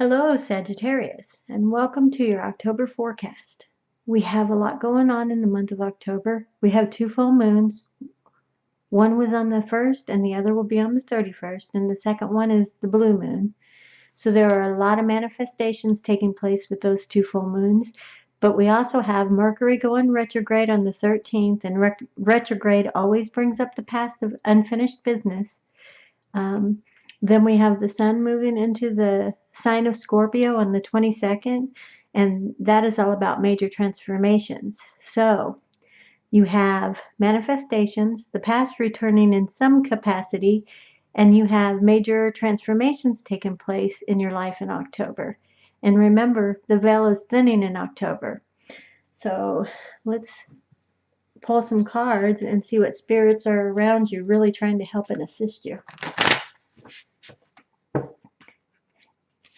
Hello, Sagittarius, and welcome to your October forecast. We have a lot going on in the month of October. We have two full moons. One was on the 1st and the other will be on the 31st, and the second one is the blue moon. So there are a lot of manifestations taking place with those two full moons. But we also have Mercury going retrograde on the 13th, and retrograde always brings up the past of unfinished business. Then we have the sun moving into the sign of Scorpio on the 22nd, and that is all about major transformations. So you have manifestations, the past returning in some capacity, and you have major transformations taking place in your life in October. And remember, the veil is thinning in October. So let's pull some cards and see what spirits are around you, really trying to help and assist you.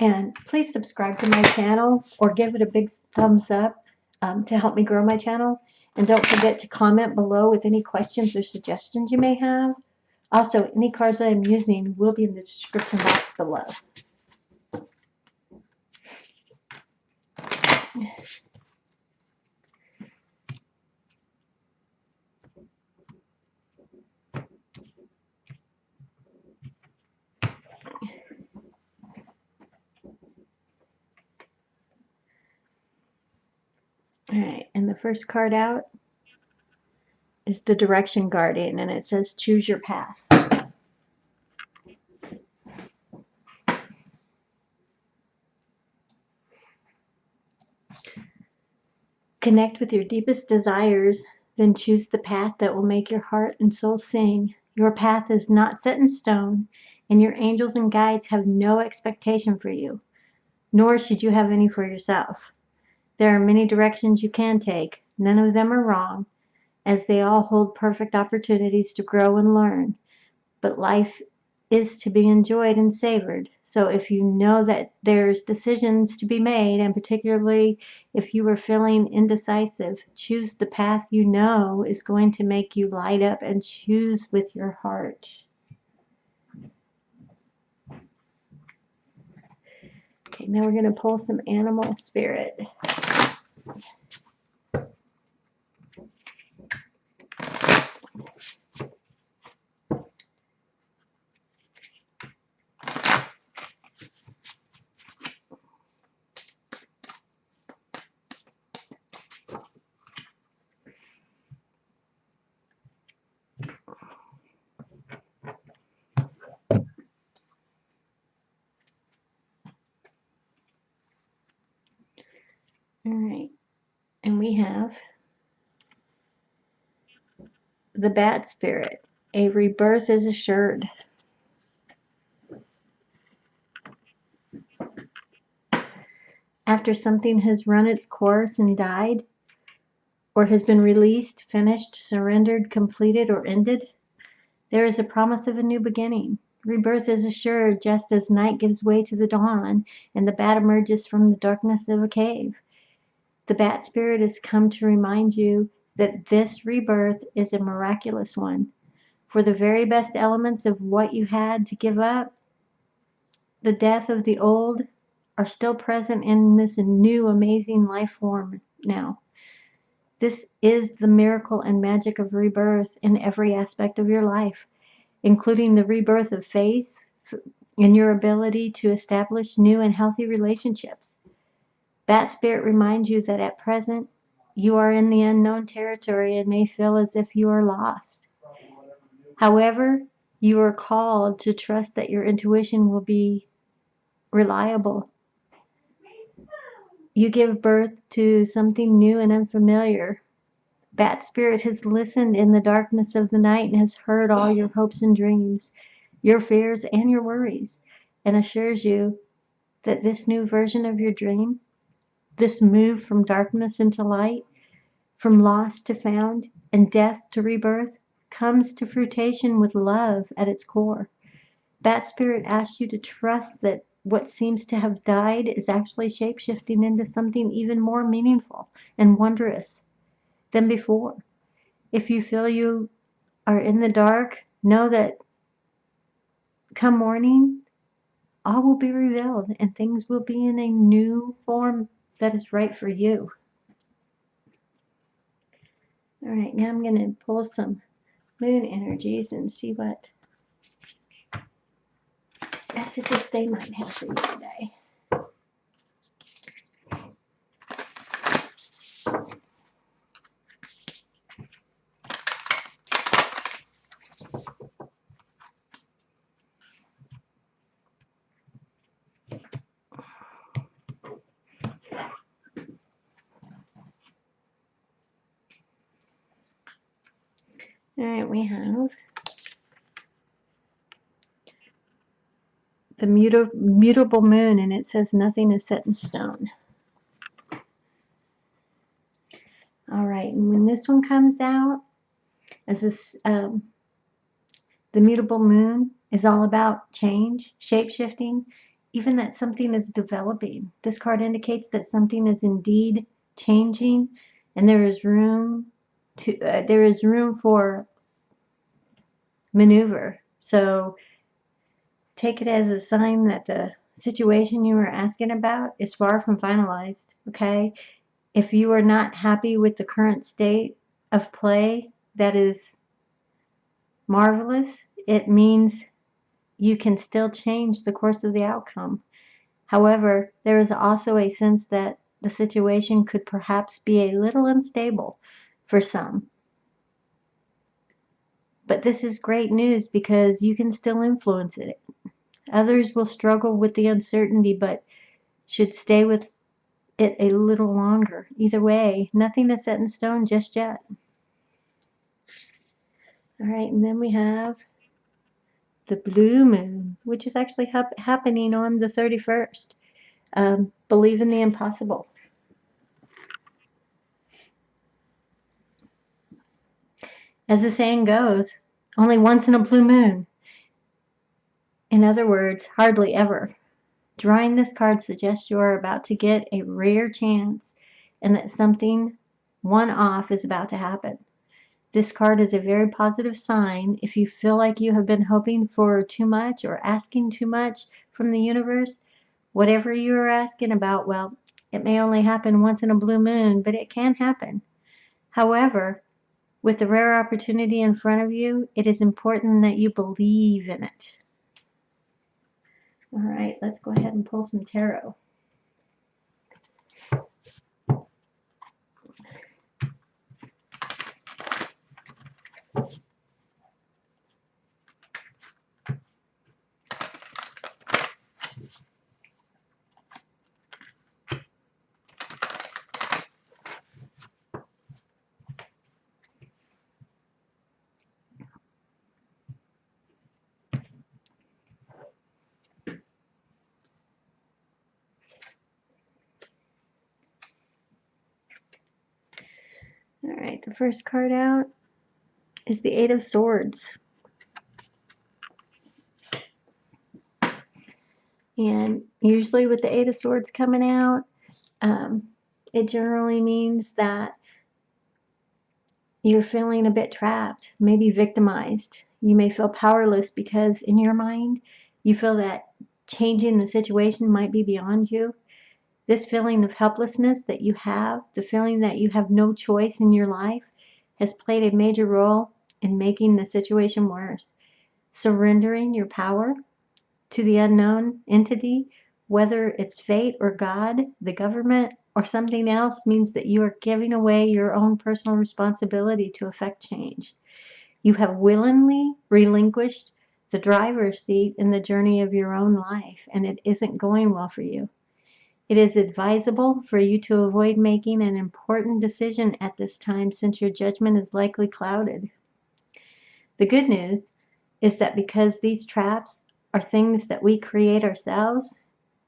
And please subscribe to my channel or give it a big thumbs up to help me grow my channel. And don't forget to comment below with any questions or suggestions you may have. Also, any cards I am using will be in the description box below. All right, and the first card out is the Direction Guardian, and it says choose your path. Connect with your deepest desires, then choose the path that will make your heart and soul sing. Your path is not set in stone, and your angels and guides have no expectation for you, nor should you have any for yourself. There are many directions you can take. None of them are wrong, as they all hold perfect opportunities to grow and learn. But life is to be enjoyed and savored. So if you know that there's decisions to be made, and particularly if you are feeling indecisive, choose the path you know is going to make you light up, and choose with your heart. Okay, now we're going to pull some animal spirit. All right, and we have the bat spirit. A rebirth is assured. After something has run its course and died, or has been released, finished, surrendered, completed, or ended, there is a promise of a new beginning. Rebirth is assured just as night gives way to the dawn and the bat emerges from the darkness of a cave. The bat spirit has come to remind you that this rebirth is a miraculous one. For the very best elements of what you had to give up, the death of the old, are still present in this new amazing life form now. This is the miracle and magic of rebirth in every aspect of your life, including the rebirth of faith in your ability to establish new and healthy relationships. That spirit reminds you that at present you are in the unknown territory and may feel as if you are lost. However, you are called to trust that your intuition will be reliable. You give birth to something new and unfamiliar. Bat spirit has listened in the darkness of the night and has heard all your hopes and dreams, your fears and your worries, and assures you that this new version of your dream, this move from darkness into light, from lost to found, and death to rebirth, comes to fruition with love at its core. Bat spirit asks you to trust that what seems to have died is actually shape-shifting into something even more meaningful and wondrous than before. If you feel you are in the dark, know that come morning, all will be revealed and things will be in a new form that is right for you. All right, now I'm going to pull some moon energies and see what messages they might have for you today. All right, we have the mutable moon, and it says nothing is set in stone. All right, and when this one comes out, as this, the mutable moon is all about change, shape-shifting, even that something is developing. This card indicates that something is indeed changing, and there is room for maneuver. So take it as a sign that the situation you were asking about is far from finalized, okay? If you are not happy with the current state of play, that is marvelous. It means you can still change the course of the outcome. However, there is also a sense that the situation could perhaps be a little unstable for some. But this is great news because you can still influence it. Others will struggle with the uncertainty but should stay with it a little longer. Either way, nothing is set in stone just yet. All right, and then we have the blue moon, which is actually happening on the 31st. Believe in the impossible. As the saying goes, only once in a blue moon. In other words, hardly ever. Drawing this card suggests you are about to get a rare chance and that something one-off is about to happen. This card is a very positive sign. If you feel like you have been hoping for too much or asking too much from the universe, whatever you are asking about, well, it may only happen once in a blue moon, but it can happen. However, with the rare opportunity in front of you, it is important that you believe in it. All right, let's go ahead and pull some tarot. All right, the first card out is the Eight of Swords. And usually with the Eight of Swords coming out, it generally means that you're feeling a bit trapped, maybe victimized. You may feel powerless because in your mind, you feel that changing the situation might be beyond you. This feeling of helplessness that you have, the feeling that you have no choice in your life, has played a major role in making the situation worse. Surrendering your power to the unknown entity, whether it's fate or God, the government, or something else, means that you are giving away your own personal responsibility to effect change. You have willingly relinquished the driver's seat in the journey of your own life, and it isn't going well for you. It is advisable for you to avoid making an important decision at this time since your judgment is likely clouded. The good news is that because these traps are things that we create ourselves,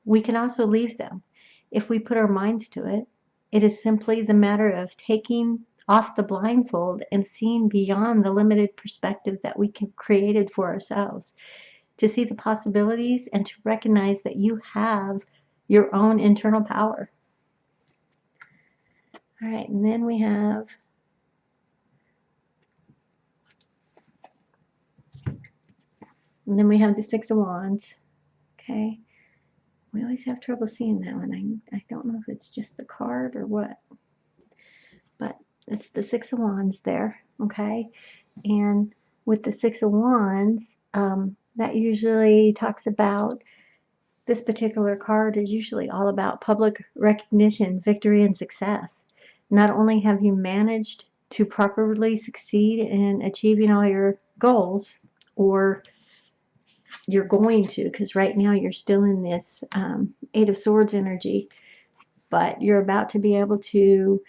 we can also leave them if we put our minds to it. It is simply the matter of taking off the blindfold and seeing beyond the limited perspective that we created for ourselves, to see the possibilities and to recognize that you have your own internal power. All right, and then we have the Six of Wands. Okay, We always have trouble seeing that one. I don't know if it's just the card or what, but it's the Six of Wands there, okay? And with the Six of Wands, that usually talks about, this particular card is usually all about public recognition, victory, and success. Not only have you managed to properly succeed in achieving all your goals, or you're going to, because right now you're still in this Eight of Swords energy, but you're about to be able to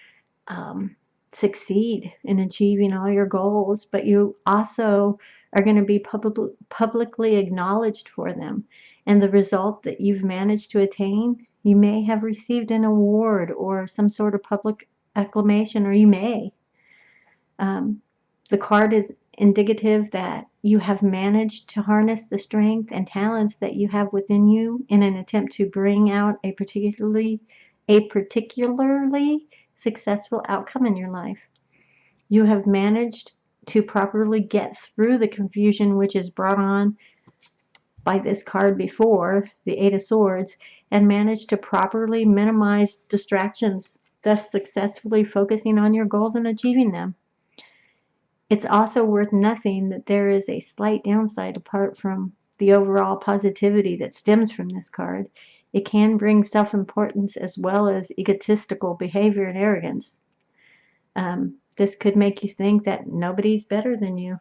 succeed in achieving all your goals, but you also are going to be publicly acknowledged for them. And the result that you've managed to attain, you may have received an award or some sort of public acclamation, or you may. The card is indicative that you have managed to harness the strength and talents that you have within you in an attempt to bring out a particularly successful outcome in your life. You have managed to properly get through the confusion which is brought on by this card before, the Eight of Swords, and managed to properly minimize distractions, thus successfully focusing on your goals and achieving them. It's also worth noting that there is a slight downside apart from the overall positivity that stems from this card. It can bring self-importance as well as egotistical behavior and arrogance. This could make you think that nobody's better than you.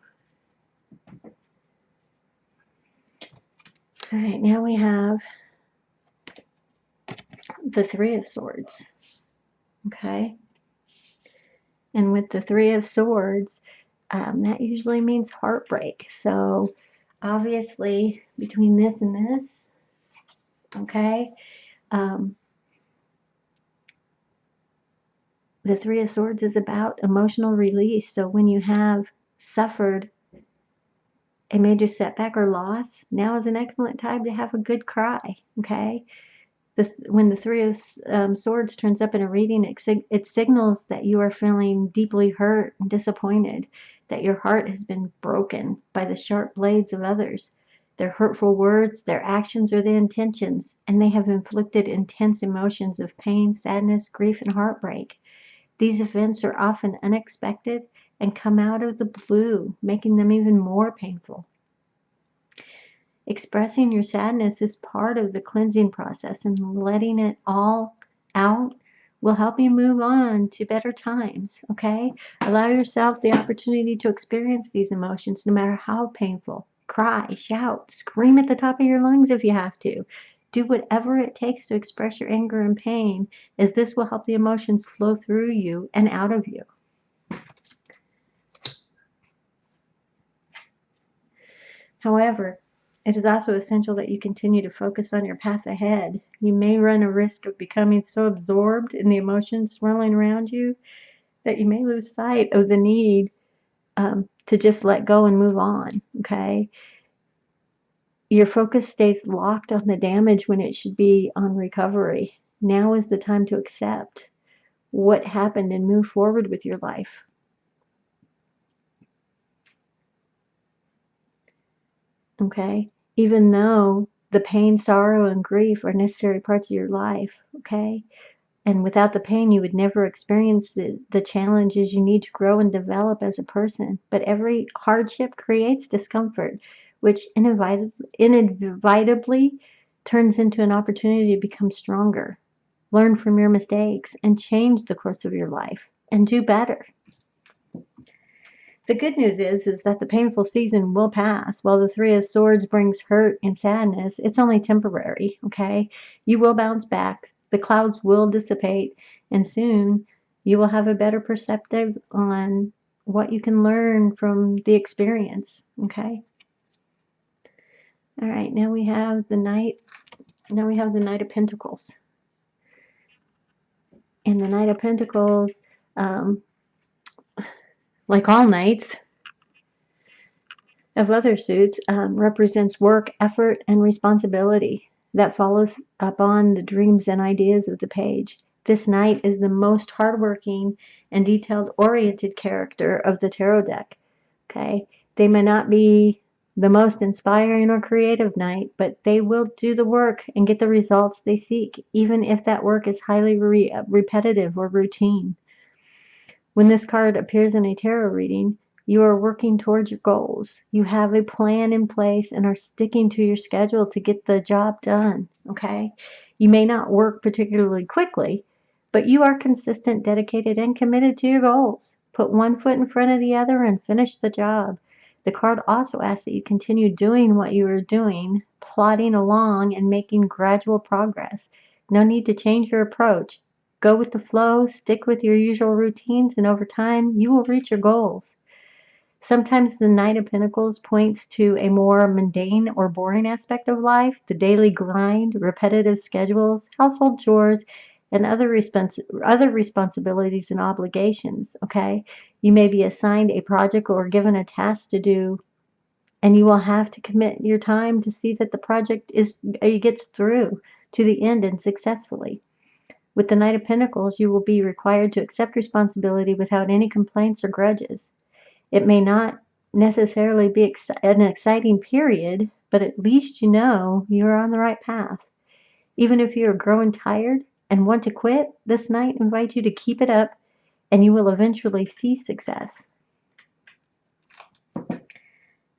All right, now we have the Three of Swords. Okay. And with the Three of Swords, that usually means heartbreak. So obviously between this and this, okay, the Three of Swords is about emotional release. So when you have suffered a major setback or loss, now is an excellent time to have a good cry, okay? When the Three of Swords turns up in a reading, it signals that you are feeling deeply hurt and disappointed, that your heart has been broken by the sharp blades of others, their hurtful words, their actions, or their intentions, and they have inflicted intense emotions of pain, sadness, grief, and heartbreak. These events are often unexpected and come out of the blue, making them even more painful. Expressing your sadness is part of the cleansing process, and letting it all out will help you move on to better times, okay? Allow yourself the opportunity to experience these emotions, no matter how painful. Cry, shout, scream at the top of your lungs if you have to. Do whatever it takes to express your anger and pain, as this will help the emotions flow through you and out of you. However, it is also essential that you continue to focus on your path ahead. You may run a risk of becoming so absorbed in the emotions swirling around you that you may lose sight of the need to just let go and move on, okay? Your focus stays locked on the damage when it should be on recovery. Now is the time to accept what happened and move forward with your life. Okay? Even though the pain, sorrow, and grief are necessary parts of your life, okay? And without the pain, you would never experience the challenges you need to grow and develop as a person. But every hardship creates discomfort, which inevitably turns into an opportunity to become stronger, learn from your mistakes, and change the course of your life and do better. The good news is that the painful season will pass. While the Three of Swords brings hurt and sadness, it's only temporary, okay? You will bounce back. The clouds will dissipate, and soon you will have a better perspective on what you can learn from the experience, okay? All right, now we have the Knight. Now we have the Knight of Pentacles. And the Knight of Pentacles, like all knights of other suits, represents work, effort, and responsibility that follows upon the dreams and ideas of the page. This knight is the most hardworking and detailed-oriented character of the tarot deck. Okay, they may not be the most inspiring or creative night, but they will do the work and get the results they seek, even if that work is highly repetitive or routine. When this card appears in a tarot reading, you are working towards your goals. You have a plan in place and are sticking to your schedule to get the job done, okay? You may not work particularly quickly, but you are consistent, dedicated, and committed to your goals. Put one foot in front of the other and finish the job. The card also asks that you continue doing what you are doing, plodding along and making gradual progress. No need to change your approach. Go with the flow, stick with your usual routines, and over time, you will reach your goals. Sometimes the Knight of Pentacles points to a more mundane or boring aspect of life, the daily grind, repetitive schedules, household chores, and other responsibilities and obligations, okay? You may be assigned a project or given a task to do, and you will have to commit your time to see that the project gets through to the end and successfully. With the Knight of Pentacles, you will be required to accept responsibility without any complaints or grudges. It may not necessarily be an exciting period, but at least you know you're on the right path. Even if you're growing tired and want to quit, this Knight invites you to keep it up and you will eventually see success. All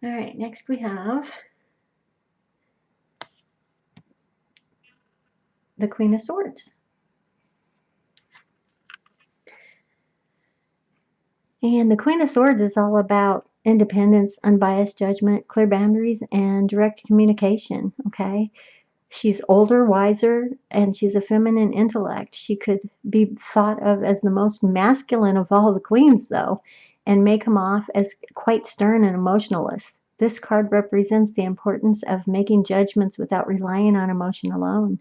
right, next we have the Queen of Swords. And the Queen of Swords is all about independence, unbiased judgment, clear boundaries, and direct communication, okay? She's older, wiser, and she's a feminine intellect. She could be thought of as the most masculine of all the queens, though, and may come off as quite stern and emotionless. This card represents the importance of making judgments without relying on emotion alone.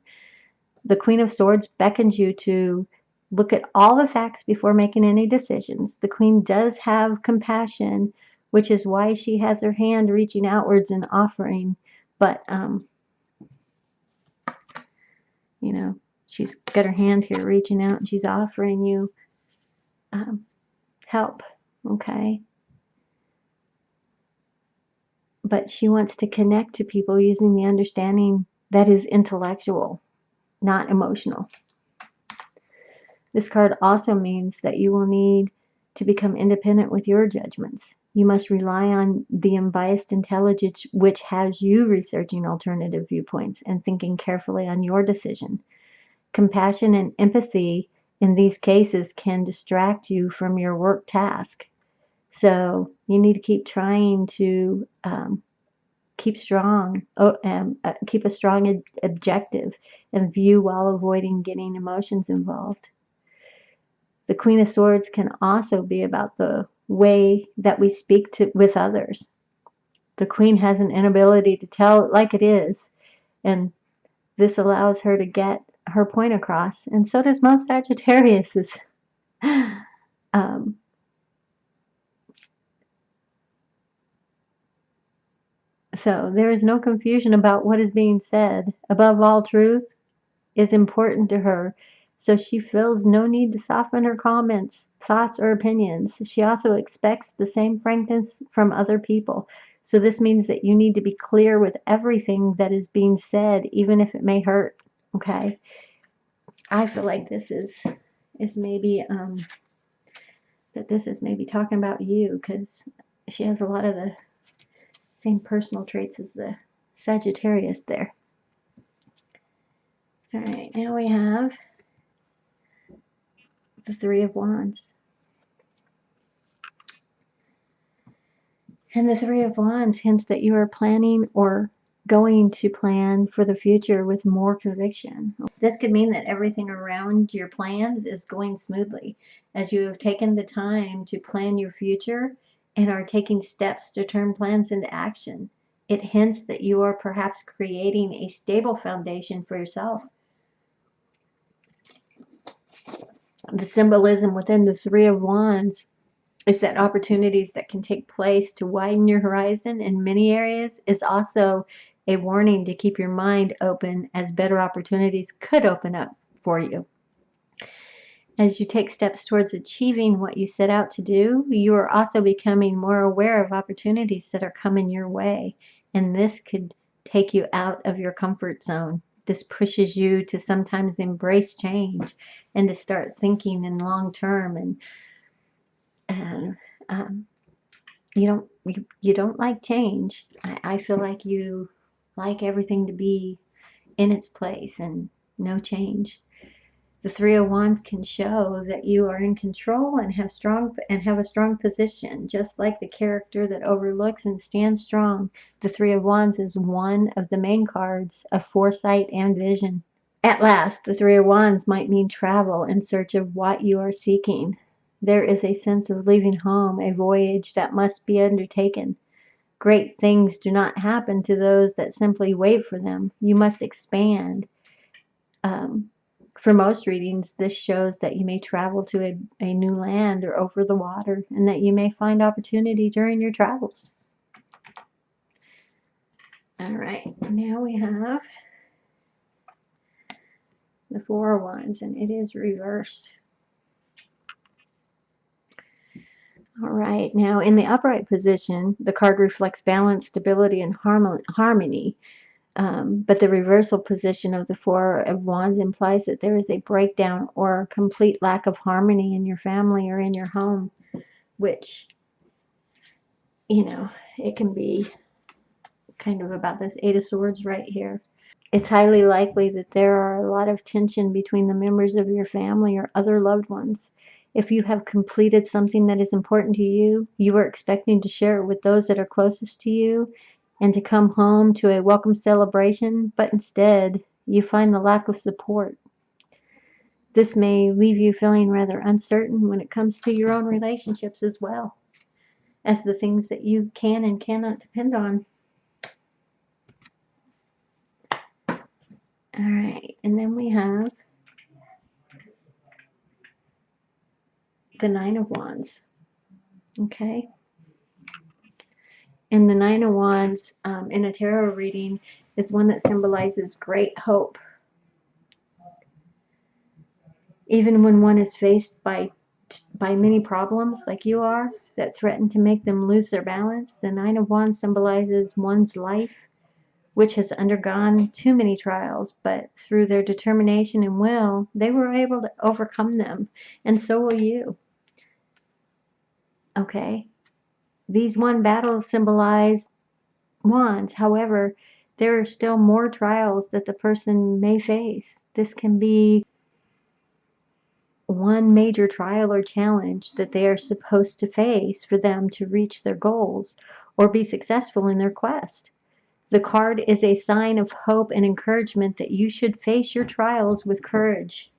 The Queen of Swords beckons you to look at all the facts before making any decisions. The Queen does have compassion, which is why she has her hand reaching outwards and offering. But, you know, she's got her hand here reaching out and she's offering you help, okay? But she wants to connect to people using the understanding that is intellectual, not emotional. This card also means that you will need to become independent with your judgments. You must rely on the unbiased intelligence which has you researching alternative viewpoints and thinking carefully on your decision. Compassion and empathy in these cases can distract you from your work task. So you need to keep trying to keep a strong objective and view while avoiding getting emotions involved. The Queen of Swords can also be about the way that we speak with others. The Queen has an inability to tell it like it is, and this allows her to get her point across, and so does most Sagittariuses. So there is no confusion about what is being said. Above all, truth is important to her, so she feels no need to soften her comments, thoughts, or opinions. She also expects the same frankness from other people. So this means that you need to be clear with everything that is being said, even if it may hurt, okay? I feel like this is maybe, that this is maybe talking about you, because she has a lot of the same personal traits as the Sagittarius there. All right, now we have the Three of Wands. And the Three of Wands hints that you are planning or going to plan for the future with more conviction. This could mean that everything around your plans is going smoothly, as you have taken the time to plan your future and are taking steps to turn plans into action. It hints that you are perhaps creating a stable foundation for yourself. The symbolism within the Three of Wands is that opportunities that can take place to widen your horizon in many areas is also a warning to keep your mind open, as better opportunities could open up for you. As you take steps towards achieving what you set out to do, you are also becoming more aware of opportunities that are coming your way. And this could take you out of your comfort zone. This pushes you to sometimes embrace change and to start thinking in long term. And you don't like change. I feel like you like everything to be in its place and no change. The Three of Wands can show that you are in control and have a strong position, just like the character that overlooks and stands strong. The Three of Wands is one of the main cards of foresight and vision. At last, the Three of Wands might mean travel in search of what you are seeking. There is a sense of leaving home, a voyage that must be undertaken. Great things do not happen to those that simply wait for them. You must expand. For most readings, this shows that you may travel to a new land or over the water, and that you may find opportunity during your travels. All right, now we have the Four of Wands, and it is reversed. All right, now in the upright position, the card reflects balance, stability, and harmony. But the reversal position of the Four of Wands implies that there is a breakdown or complete lack of harmony in your family or in your home, which, it can be kind of about this Eight of Swords right here. It's highly likely that there are a lot of tension between the members of your family or other loved ones. If you have completed something that is important to you, you are expecting to share it with those that are closest to you and to come home to a welcome celebration, but instead you find the lack of support. This may leave you feeling rather uncertain when it comes to your own relationships as well as the things that you can and cannot depend on. All right, and then we have the Nine of Wands. Okay. And the Nine of Wands in a tarot reading is one that symbolizes great hope. Even when one is faced by many problems like you are that threaten to make them lose their balance, the Nine of Wands symbolizes one's life, which has undergone too many trials, but through their determination and will, they were able to overcome them, and so will you. Okay? These one battles symbolize wands. However, there are still more trials that the person may face. This can be one major trial or challenge that they are supposed to face for them to reach their goals or be successful in their quest. The card is a sign of hope and encouragement that you should face your trials with courage.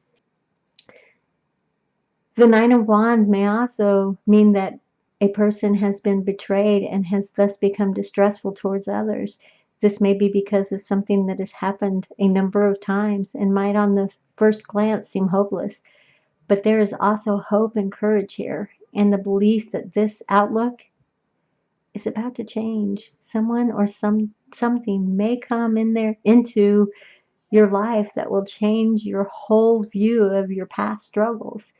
The Nine of Wands may also mean that a person has been betrayed and has thus become distrustful towards others. This may be because of something that has happened a number of times and might on the first glance seem hopeless. But there is also hope and courage here, and the belief that this outlook is about to change. Someone or something may come into your life that will change your whole view of your past struggles.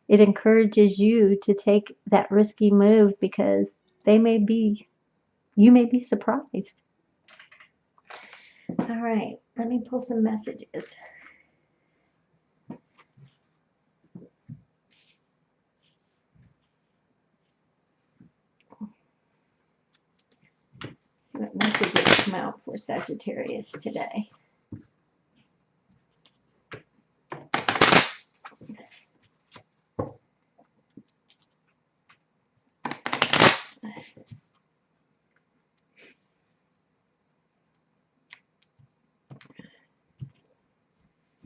It encourages you to take that risky move because you may be surprised. All right, let me pull some messages. See what messages come out for Sagittarius today.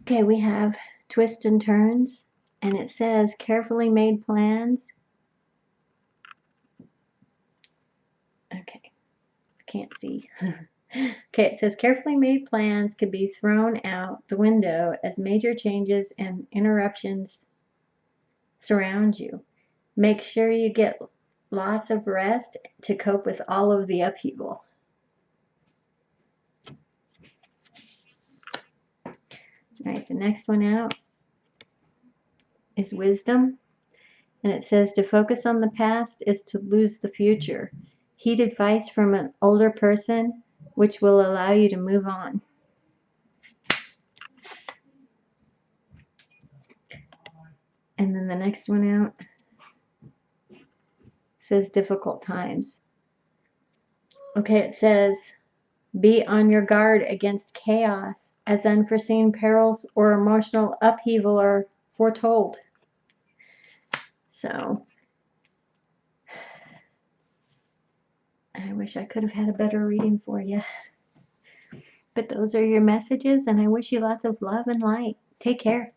Okay, we have twists and turns, and it says carefully made plans. Okay, I can't see. Okay, it says carefully made plans could be thrown out the window as major changes and interruptions surround you. Make sure you get lots of rest to cope with all of the upheaval. All right, the next one out. is wisdom. And it says to focus on the past is to lose the future. Heed advice from an older person, which will allow you to move on. And then the next one out says difficult times. Okay, it says be on your guard against chaos, as unforeseen perils or emotional upheaval are foretold. So, I wish I could have had a better reading for you. But those are your messages, and I wish you lots of love and light. Take care.